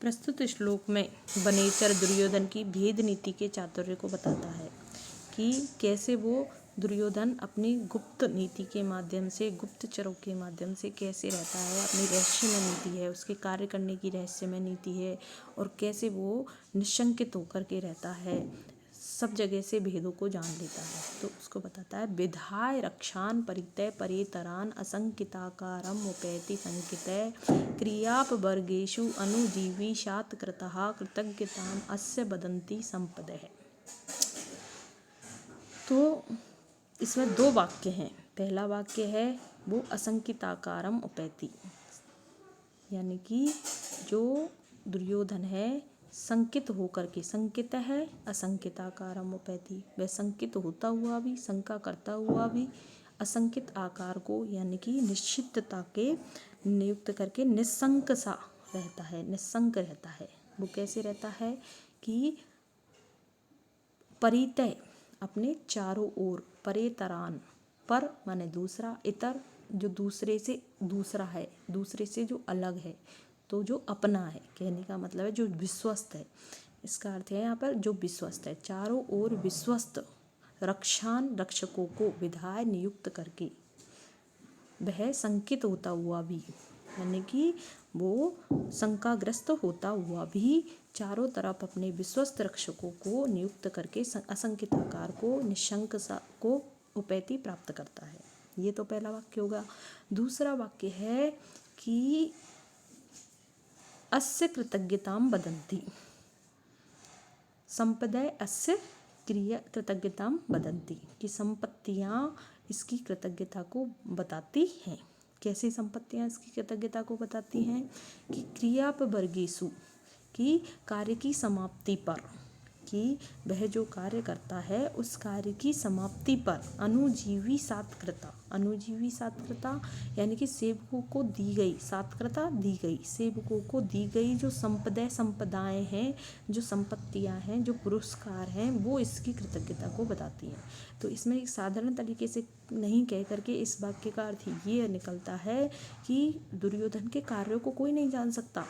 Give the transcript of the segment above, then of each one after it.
प्रस्तुत श्लोक में वनेचर दुर्योधन की भेद नीति के चातुर्य को बताता है कि कैसे वो दुर्योधन अपनी गुप्त नीति के माध्यम से, गुप्तचरों के माध्यम से कैसे रहता है, अपनी रहस्यमय नीति है, उसके कार्य करने की रहस्यमय नीति है, और कैसे वो निशंकित होकर के रहता है, सब जगह से भेदों को जान लेता है। तो उसको बताता है, विधाय रक्षान परितय परेतरान असंकिताकारम उपैति संकितय क्रियाप वर्गेषु अनुजीवीषात् कृतः कृतज्ञताम अस्य वदन्ति संपदः। तो इसमें दो वाक्य हैं। पहला वाक्य है वो असंकिताकारम उपैति, यानी कि जो दुर्योधन है संकित होकर के, संकित है असंकिताकारम उपैति, वह संकित होता हुआ भी, शंका करता हुआ भी असंकित आकार को यानी कि निश्चितता के नियुक्त करके निस्संक सा रहता है, निस्संक रहता है। वो कैसे रहता है कि परितय अपने चारों ओर, परेतरान पर माने दूसरा, इतर जो दूसरे से दूसरा है, दूसरे से जो अलग है, तो जो अपना है, कहने का मतलब है जो विश्वस्त है। इसका अर्थ है यहाँ पर जो विश्वस्त है, चारों ओर विश्वस्त रक्षान रक्षकों को विधाय नियुक्त करके वह संकित होता हुआ भी, यानी कि वो शंकाग्रस्त होता हुआ भी चारों तरफ अपने विश्वस्त रक्षकों को नियुक्त करके असंकित आकार को, निशंक को उपैति प्राप्त करता है। ये तो पहला वाक्य होगा। दूसरा वाक्य है कि अस्य कृतज्ञताम वदन्ति, संपदय अस्य क्रिया कृतज्ञताम वदन्ति, कि संपत्तियाँ इसकी कृतज्ञता को बताती हैं। कैसी संपत्तियाँ इसकी कृतज्ञता को बताती हैं कि क्रियापवर्गेषु, की कार्य की समाप्ति पर, कि वह जो कार्य करता है उस कार्य की समाप्ति पर अनुजीवी सात्कृता, अनुजीवी सात्कृता यानी कि सेवकों को दी गई, सात्कृता दी गई, सेवकों को दी गई जो संपदाएं हैं, जो संपत्तियां हैं, जो पुरस्कार हैं, वो इसकी कृतज्ञता को बताती हैं। तो इसमें एक साधारण तरीके से नहीं कह करके इस वाक्य का अर्थ ये निकलता है कि दुर्योधन के कार्यों को कोई नहीं जान सकता।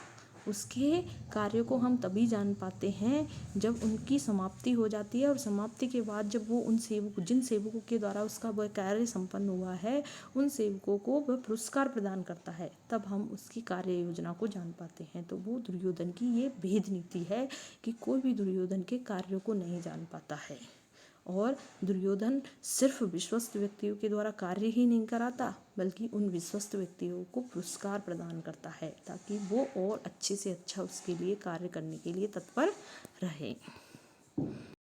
उसके कार्यों को हम तभी जान पाते हैं जब उनकी समाप्ति हो जाती है, और समाप्ति के बाद जब वो उन सेवकों, जिन सेवकों के द्वारा उसका वह कार्य संपन्न हुआ है, उन सेवकों को वह पुरस्कार प्रदान करता है, तब हम उसकी कार्य योजना को जान पाते हैं। तो वो दुर्योधन की ये भेद नीति है कि कोई भी दुर्योधन के कार्यों को नहीं जान पाता है, और दुर्योधन सिर्फ विश्वस्त व्यक्तियों के द्वारा कार्य ही नहीं कराता, बल्कि उन विश्वस्त व्यक्तियों को पुरस्कार प्रदान करता है, ताकि वो और अच्छे से अच्छा उसके लिए कार्य करने के लिए तत्पर रहे।